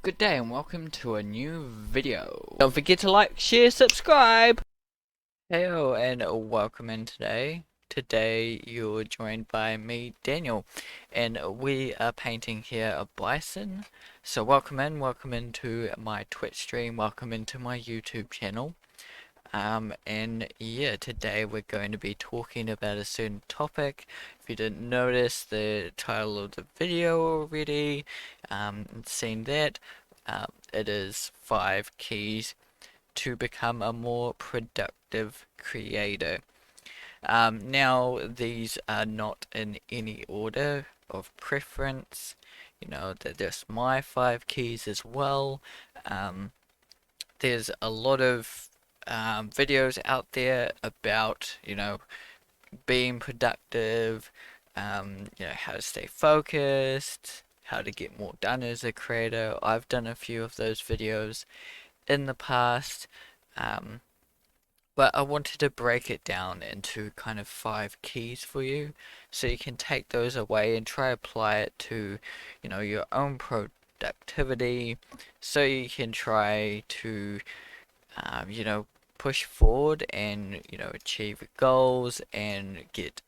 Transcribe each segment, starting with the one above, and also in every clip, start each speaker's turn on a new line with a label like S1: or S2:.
S1: Good day and welcome to a new video. Don't forget to like, share, subscribe. Heyo and welcome in today. Today you're joined by me, Daniel, and we are painting here a bison. So welcome into my Twitch stream, welcome into my YouTube channel. And yeah, today we're going to be talking about a certain topic. If you didn't notice the title of the video already, seen that, it is 5 keys to become a more productive creator. Now, these are not in any order of preference. You know, they're just my 5 keys as well. There's a lot of videos out there about, being productive, how to stay focused, how to get more done as a creator. I've done a few of those videos in the past, um, but I wanted to break it down into kind of 5 keys for you, so you can take those away and try apply it to, your own productivity, so you can try to push forward and, achieve goals and get,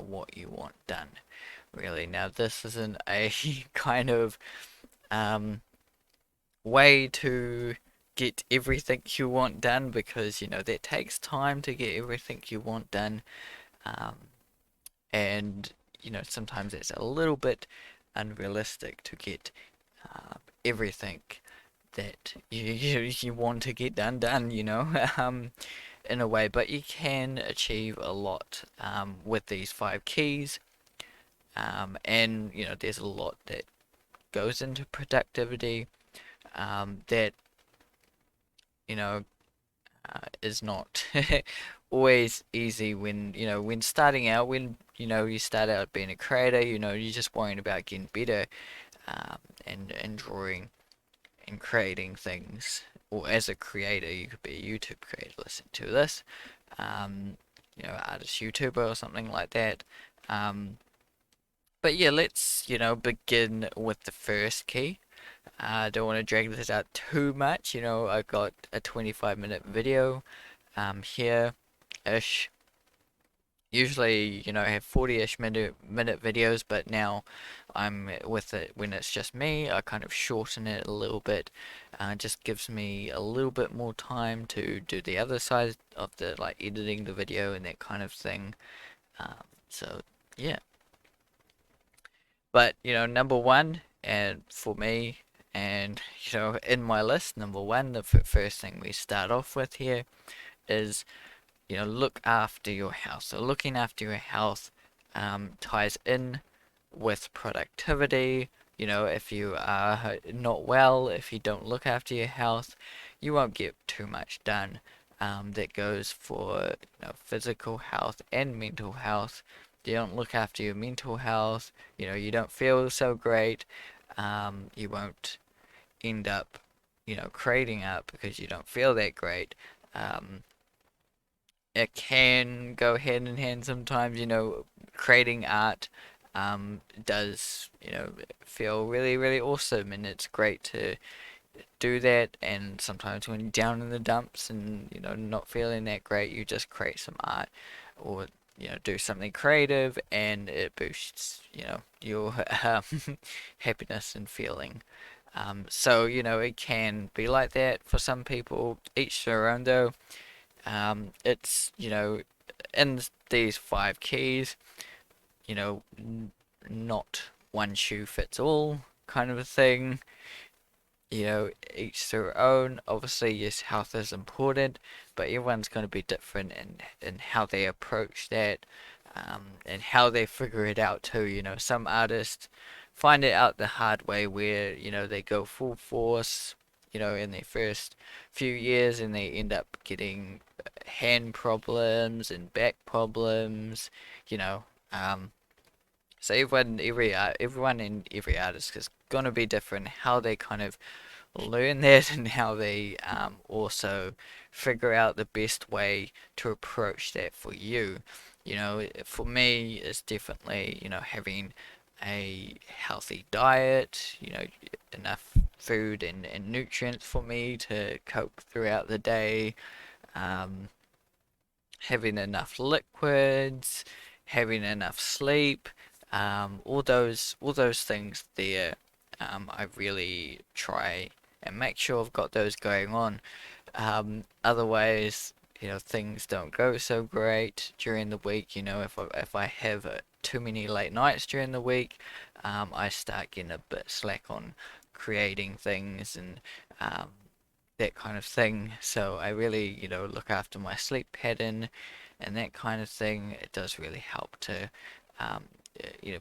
S1: what you want done. Really, now this isn't a kind of way to get everything you want done, because, that takes time to get everything you want done. Um, and, sometimes it's a little bit unrealistic to get everything that you want to get done, in a way, but you can achieve a lot with these 5 keys. And there's a lot that goes into productivity, that you know is not always easy when starting out, when you start out being a creator. You're just worrying about getting better, and drawing and creating things. Or as a creator, you could be a YouTube creator, listen to this, artist YouTuber or something like that. But yeah, let's begin with the first key. I don't want to drag this out too much. I got a 25-minute video here ish. Usually, I have 40-ish minute videos, but now I'm with it when it's just me. I kind of shorten it a little bit. Just gives me a little bit more time to do the other side of the, like, editing the video and that kind of thing. So yeah. But number one, and for me, and in my list, number one, the first thing we start off with here is look after your health. So looking after your health ties in with productivity. If you are not well, if you don't look after your health, you won't get too much done. That goes for physical health and mental health. You don't look after your mental health, you don't feel so great. You won't end up, creating art because you don't feel that great. It can go hand in hand sometimes. Creating art does, feel really, really awesome, and it's great to do that. And sometimes when you're down in the dumps and, not feeling that great, you just create some art, or, do something creative, and it boosts, your happiness and feeling. So, it can be like that for some people, each their own though. It's, in these 5 keys, not one shoe fits all kind of a thing. Each their own. Obviously, yes, health is important, but everyone's going to be different in how they approach that, and how they figure it out too. Some artists find it out the hard way, where they go full force, in their first few years, and they end up getting hand problems and back problems. You know, um, so everyone and every artist is gonna be different. How they kind of learn that, and how they also figure out the best way to approach that for you. For me, it's definitely having a healthy diet, enough food and nutrients for me to cope throughout the day, um, having enough liquids, having enough sleep, all those things there. I really try and make sure I've got those going on. Otherwise, things don't go so great during the week. If I have too many late nights during the week, I start getting a bit slack on creating things and um, that kind of thing. So I really, look after my sleep pattern and that kind of thing. It does really help to, um,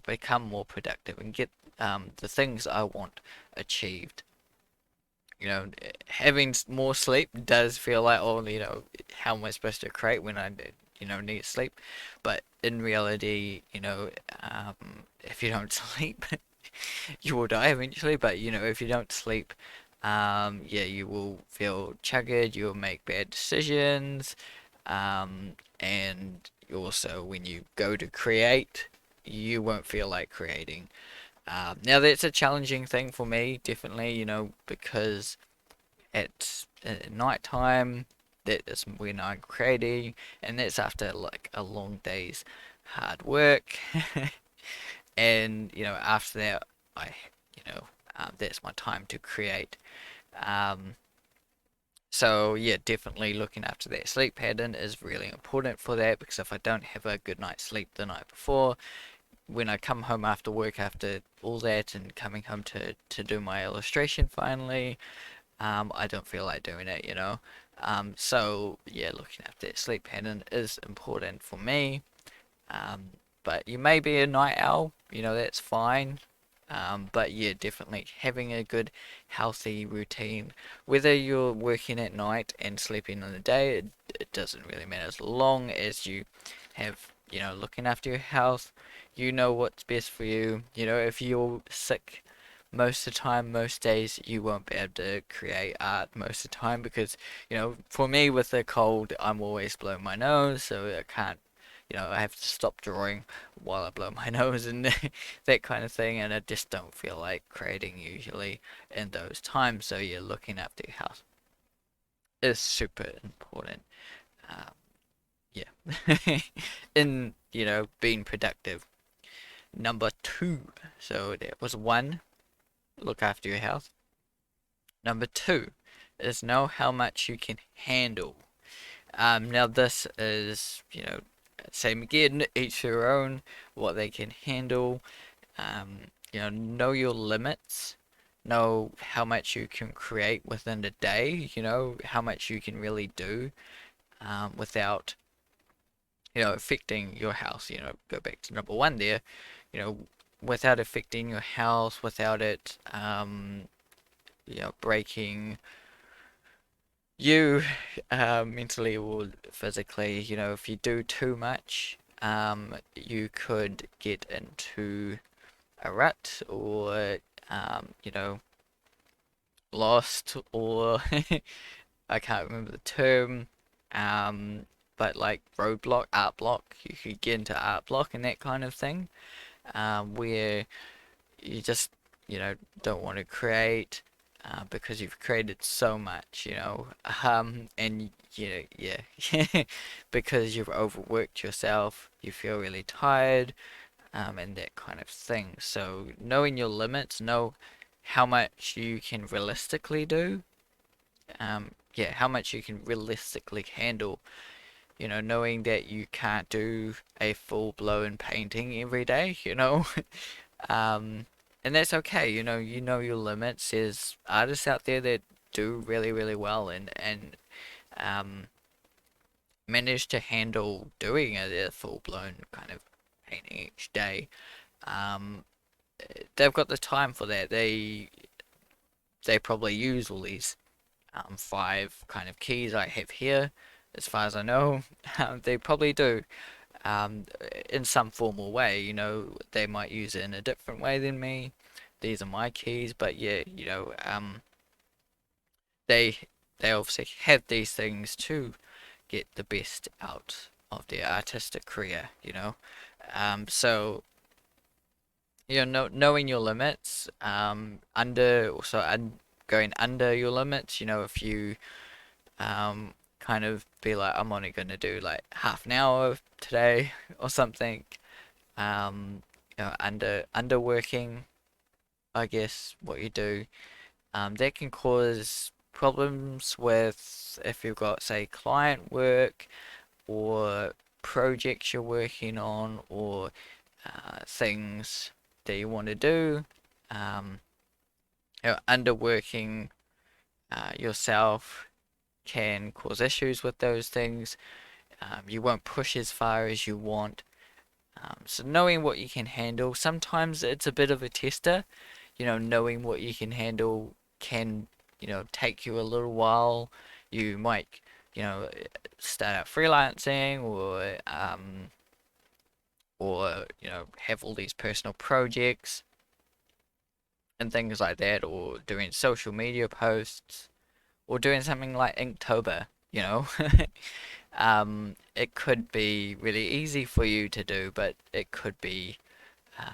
S1: become more productive and get the things I want achieved. Having more sleep does feel like, oh, how am I supposed to create when I, need sleep? But in reality, if you don't sleep, you will die eventually. But if you don't sleep, yeah, you will feel chuggered. You'll make bad decisions, and also when you go to create, you won't feel like creating. Now that's a challenging thing for me, definitely, because at night time, that is when I'm creating, and that's after like a long day's hard work. And after that, I, that's my time to create. Um, so yeah, definitely looking after that sleep pattern is really important for that, because if I don't have a good night's sleep the night before, when I come home after work after all that and coming home to do my illustration finally, I don't feel like doing it. So yeah, looking after that sleep pattern is important for me. Um, but you may be a night owl, that's fine. But yeah, definitely having a good, healthy routine. Whether you're working at night and sleeping in the day, it doesn't really matter as long as you have, looking after your health. You know what's best for you. If you're sick most of the time, most days, you won't be able to create art most of the time because, for me with a cold, I'm always blowing my nose, so I can't, I have to stop drawing while I blow my nose and that kind of thing, and I just don't feel like creating usually in those times. So you're looking after your house is super important. Um, yeah, in being productive. Number two, so that was one, look after your health. Number two is know how much you can handle. Now this is, same again, each their own, what they can handle. Know your limits. Know how much you can create within a day. How much you can really do without, affecting your house. Go back to number one there. You know, without affecting your house, without it, breaking you mentally or physically. If you do too much, you could get into a rut or lost or I can't remember the term, um, but like roadblock, art block, you could get into art block and that kind of thing, where you just don't want to create because you've created so much, and yeah, because you've overworked yourself, you feel really tired, and that kind of thing. So knowing your limits, know how much you can realistically do, yeah, how much you can realistically handle. Knowing that you can't do a full-blown painting every day, um, and that's okay. You know your limits. There's artists out there that do really, really well and um, manage to handle doing a full-blown kind of painting each day. Um, they've got the time for that. They probably use all these five kind of keys I have here, as far as I know. They probably do um, in some formal way. They might use it in a different way than me. These are my keys, but yeah, they they obviously have these things to get the best out of their artistic career. So knowing your limits, going under your limits, if you kind of be like, I'm only gonna do like half an hour today or something, underworking, I guess, what you do, that can cause problems with if you've got, say, client work or projects you're working on or things that you want to do. Um, Underworking yourself can cause issues with those things. You won't push as far as you want. So knowing what you can handle, sometimes it's a bit of a tester. Knowing what you can handle can, take you a little while. You might, you know, start out freelancing or have all these personal projects and things like that, or doing social media posts, or doing something like Inktober, you know. It could be really easy for you to do, but it could be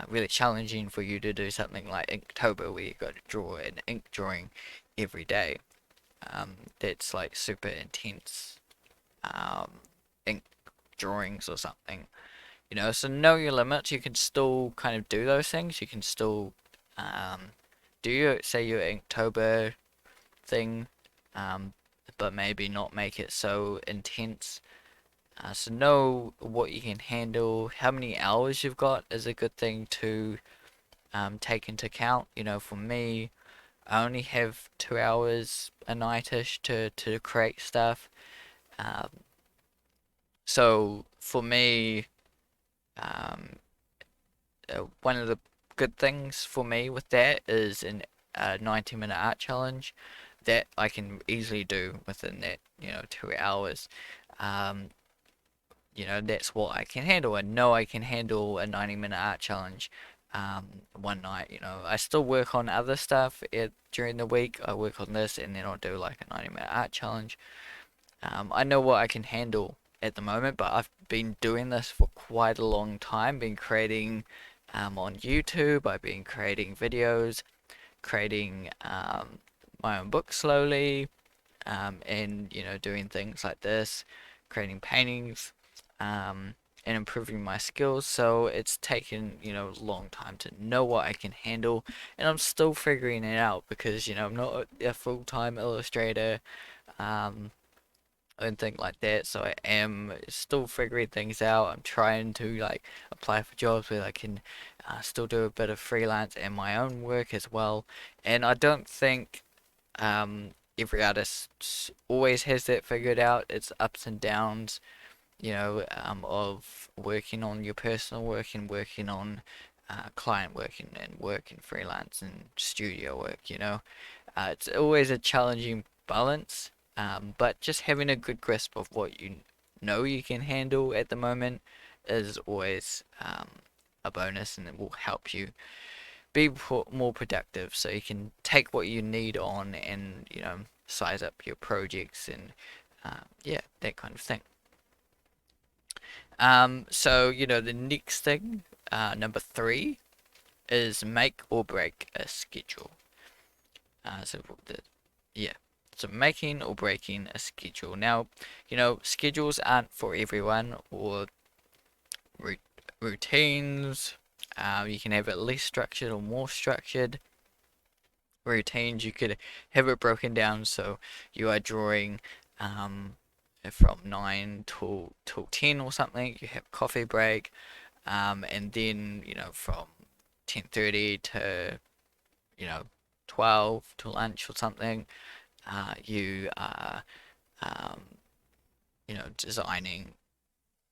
S1: really challenging for you to do something like Inktober, where you got to draw an ink drawing every day. That's like super intense um, ink drawings or something. So know your limits. You can still kind of do those things. You can still um, do your Inktober thing, um, but maybe not make it so intense. So know what you can handle. How many hours you've got is a good thing to take into account. For me, I only have 2 hours a nightish to create stuff. Um, so for me, um, one of the good things for me with that is an 90-minute art challenge that I can easily do within that 2 hours. Um, that's what I can handle. I know I can handle a 90-minute art challenge one night. I still work on other stuff during the week. I work on this and then I'll do like a 90-minute art challenge. I know what I can handle at the moment, but I've been doing this for quite a long time. Been creating on YouTube. I've been creating videos, creating my own book slowly, and doing things like this, creating paintings, and improving my skills. So it's taken a long time to know what I can handle, and I'm still figuring it out because I'm not a full-time illustrator. Um, and things like that. So I am still figuring things out. I'm trying to like apply for jobs where I can still do a bit of freelance and my own work as well. And I don't think every artist always has that figured out. It's ups and downs, of working on your personal work and working on client work and work and freelance and studio work. It's always a challenging balance, but just having a good grasp of what you know you can handle at the moment is always a bonus, and it will help you be more productive. So you can take what you need on and size up your projects and yeah, that kind of thing. So the next thing, number three, is make or break a schedule. So the Yeah. So making or breaking a schedule. Now, schedules aren't for everyone or ru routines. You can have it less structured or more structured. Routines, you could have it broken down so you are drawing um, from 9 till 10 or something. You have coffee break, and then from 10:30 to 12 to lunch or something. You are um, designing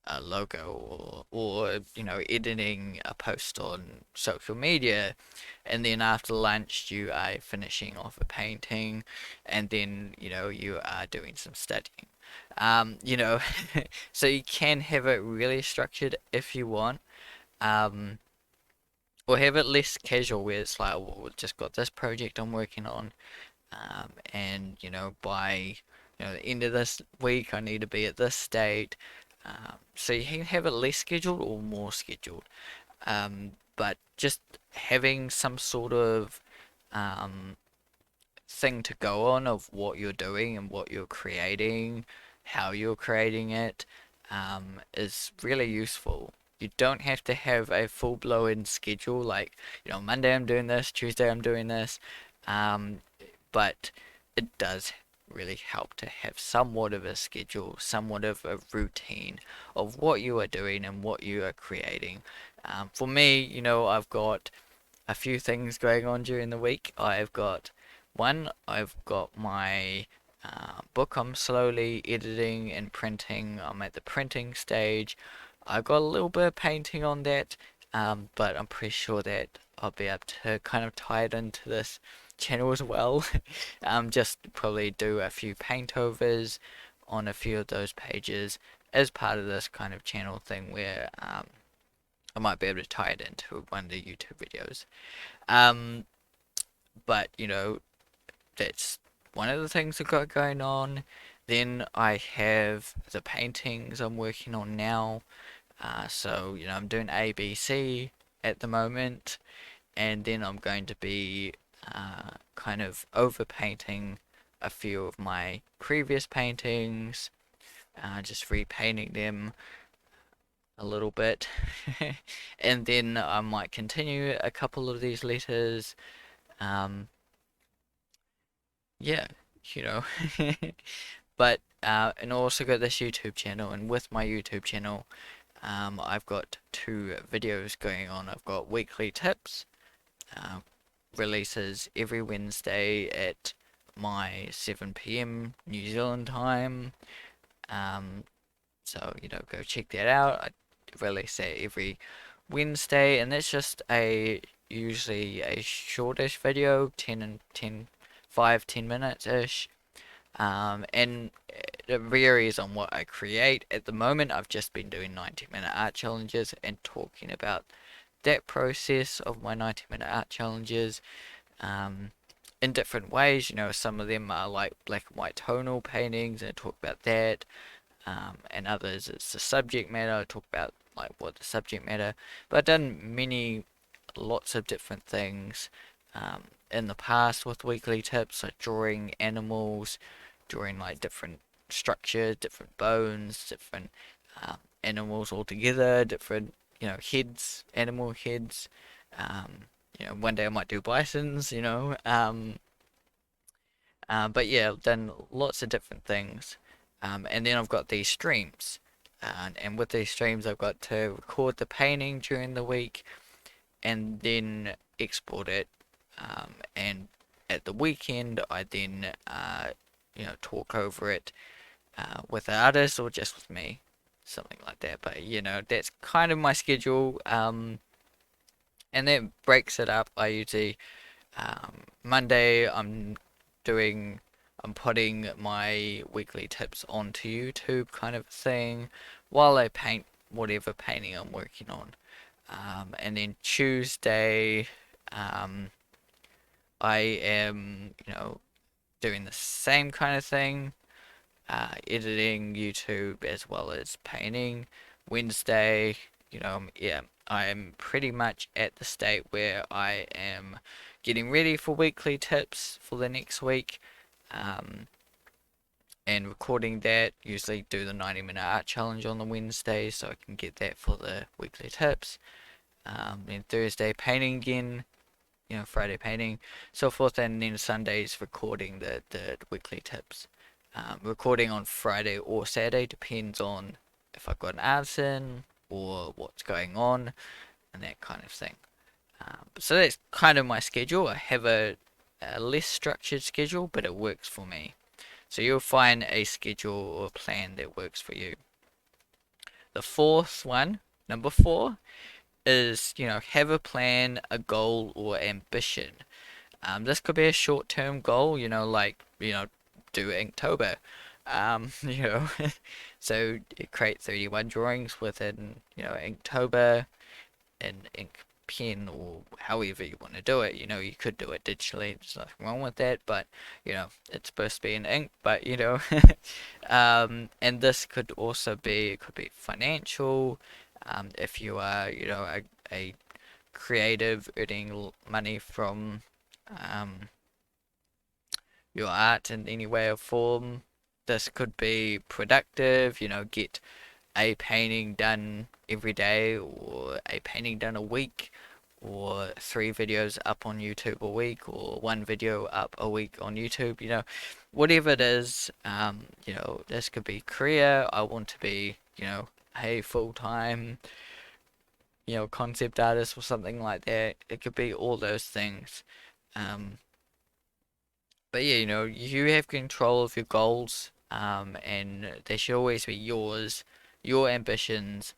S1: a logo or editing a post on social media, and then after lunch you are finishing off a painting, and then you are doing some studying. You know, so you can have it really structured if you want, um, or have it less casual where it's like, well, we've just got this project I'm working on, and by the end of this week I need to be at this state. So you can have it less scheduled or more scheduled. Um, but just having some sort of um, thing to go on of what you're doing and what you're creating, how you're creating it, is really useful. You don't have to have a full-blown schedule like, Monday I'm doing this, Tuesday I'm doing this, um, but it does really help to have somewhat of a schedule, somewhat of a routine of what you are doing and what you are creating. For me, I've got a few things going on during the week. I've got my book I'm slowly editing and printing. I'm at the printing stage. I've got a little bit of painting on that, but I'm pretty sure that I'll be able to kind of tie it into this channel as well. Just probably do a few paint overs on a few of those pages as part of this kind of channel thing where I might be able to tie it into one of the YouTube videos. Um, but that's one of the things I've got going on. Then I have the paintings I'm working on now. So I'm doing ABC at the moment, and then I'm going to be kind of over painting a few of my previous paintings, just repainting them a little bit, and then I might continue a couple of these letters. Um, Yeah, you know. But and I also got this YouTube channel, and with my YouTube channel, I've got two videos going on. I've got weekly tips, uh, releases every Wednesday at my 7 p.m. New Zealand time. Um, so go check that out. I release that every Wednesday, and that's just a usually a shortish video, 5-10 minutes ish. And it varies on what I create. At the moment, I've just been doing 90-minute art challenges and talking about that process of my 90-minute art challenges in different ways. Some of them are like black and white tonal paintings, and I talk about that. And others, it's the subject matter. I talk about like what the subject matter. But I've done lots of different things in the past with weekly tips, like drawing animals, drawing like different structures, different bones, different animals all together, different heads, animal heads. Um, one day I might do bisons. But yeah, I've done lots of different things. And then I've got these streams. And with these streams, I've got to record the painting during the week and then export it. And at the weekend, I then, talk over it with the artist or just with me. Something like that. But, that's kind of my schedule. And that breaks it up. I usually Monday, I'm putting my weekly tips onto YouTube kind of thing while I paint whatever painting I'm working on. And then Tuesday, I am, doing the same kind of thing, editing YouTube as well as painting. Wednesday, yeah, I'm pretty much at the state where I am getting ready for weekly tips for the next week. Um, and recording that, usually do the 90-minute art challenge on the Wednesday so I can get that for the weekly tips. Then Thursday painting again, Friday painting, so forth, and then Sundays recording the weekly tips. Recording on Friday or Saturday depends on if I've got an artist in or what's going on and that kind of thing. So that's kind of my schedule. I have a less structured schedule, but it works for me. So you'll find a schedule or plan that works for you. The fourth one, number 4, is have a plan, a goal, or ambition. This could be a short-term goal, like do Inktober. You know, so create 31 drawings within Inktober in ink pen or however you want to do it. You could do it digitally. There's nothing wrong with that, but it's supposed to be in ink. But and this could also be it could be financial. If you are a creative, earning money from um, your art in any way or form. This could be productive, get a painting done every day, or a painting done a week, or 3 videos up on YouTube a week, or 1 video up a week on YouTube, whatever it is. This could be career. I want to be, a full-time, concept artist or something like that. It could be all those things. Um, but yeah, you have control of your goals, and they should always be yours, your ambitions.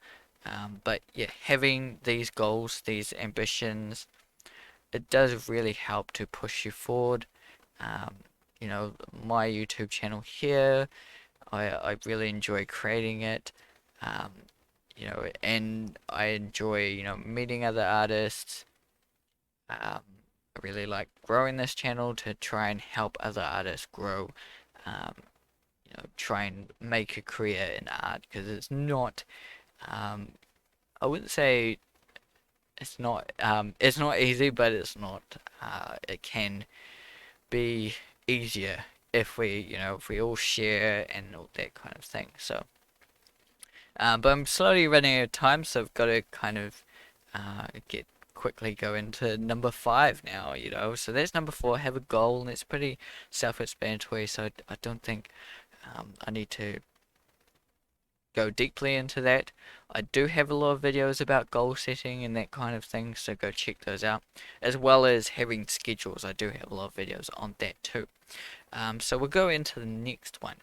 S1: But yeah, having these goals, these ambitions, it does really help to push you forward. Um, my YouTube channel here, I really enjoy creating it. Um, and I enjoy, meeting other artists. I really like growing this channel to try and help other artists grow. Um, try and make a career in art, because it's not. Um, I wouldn't say it's not easy, but it's not. It can be easier if we all share and all that kind of thing. So, but I'm slowly running out of time, so I've got to kind of get quickly go into number 5 now. So that's number 4. Have a goal, and it's pretty self-explanatory. So I don't think I need to go deeply into that. I do have a lot of videos about goal setting and that kind of thing, so go check those out. As well as having schedules, I do have a lot of videos on that too. So we'll go into the next one.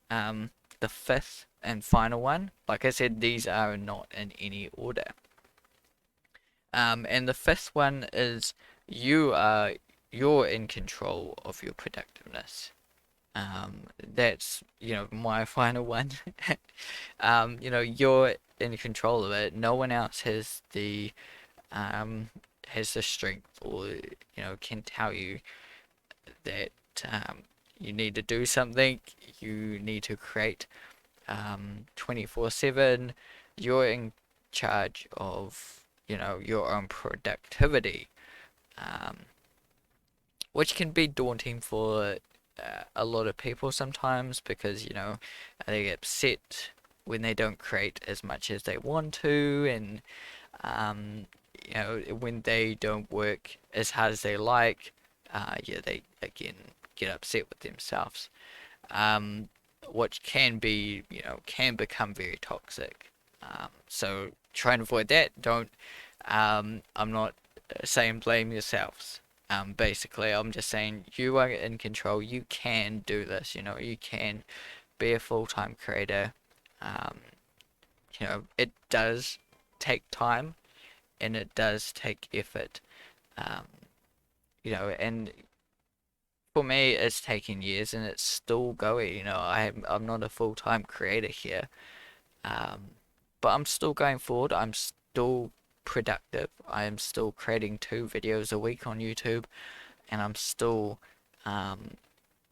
S1: The 5th and final one. Like I said, these are not in any order. And the 5th one is you're in control of your productiveness. That's my final one. You're in control of it. No one else has the strength, or can tell you that you need to do something. You need to create 24/7. You're in charge of your own productivity, um, which can be daunting for a lot of people sometimes, because they get upset when they don't create as much as they want to, and um, when they don't work as hard as they like. Yeah, they again get upset with themselves, um, which can become very toxic. So try and avoid that. Don't. I'm not saying blame yourselves. Basically, I'm just saying you are in control. You can do this. You can be a full-time creator. Um, it does take time, and it does take effort. Um, and for me, it's taken years, and it's still going. I'm not a full-time creator here, um, but I'm still going forward. I'm still productive. I am still creating 2 videos a week on YouTube, and I'm still um,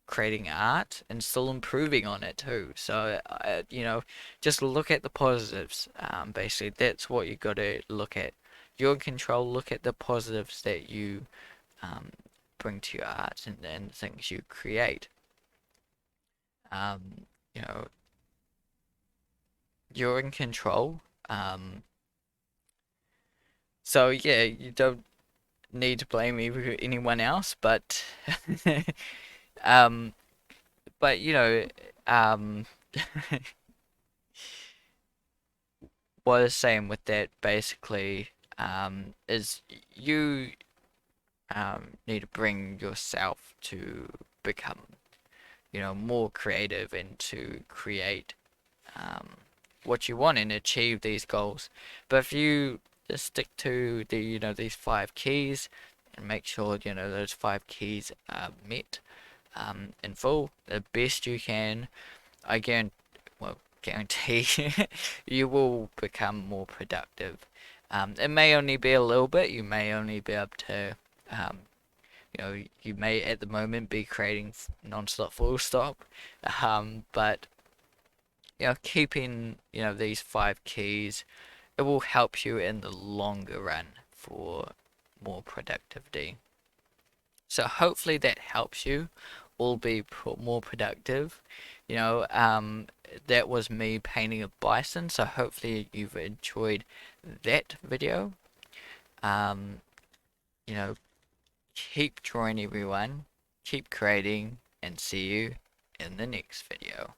S1: creating art and still improving on it too. So, just look at the positives. Basically, that's what you got to look at. You're in control. Look at the positives that you um, bring to your art, and things you create. Um, you know, you're in control. So yeah, you don't need to blame anyone else, but um, but um, what I was saying with that basically is you need to bring yourself to become more creative, and to create um, what you want and achieve these goals. But if you just stick to these 5 keys, and make sure those 5 keys are met in full the best you can, I guarantee you will become more productive. It may only be a little bit. You may only be able to um, you may at the moment be creating non-stop full stop, but keeping these 5 keys, it will help you in the longer run for more productivity. So hopefully that helps you all be more productive. You know, that was me painting a bison, so hopefully you've enjoyed that video. Um, you know, keep drawing everyone, keep creating, and see you in the next video.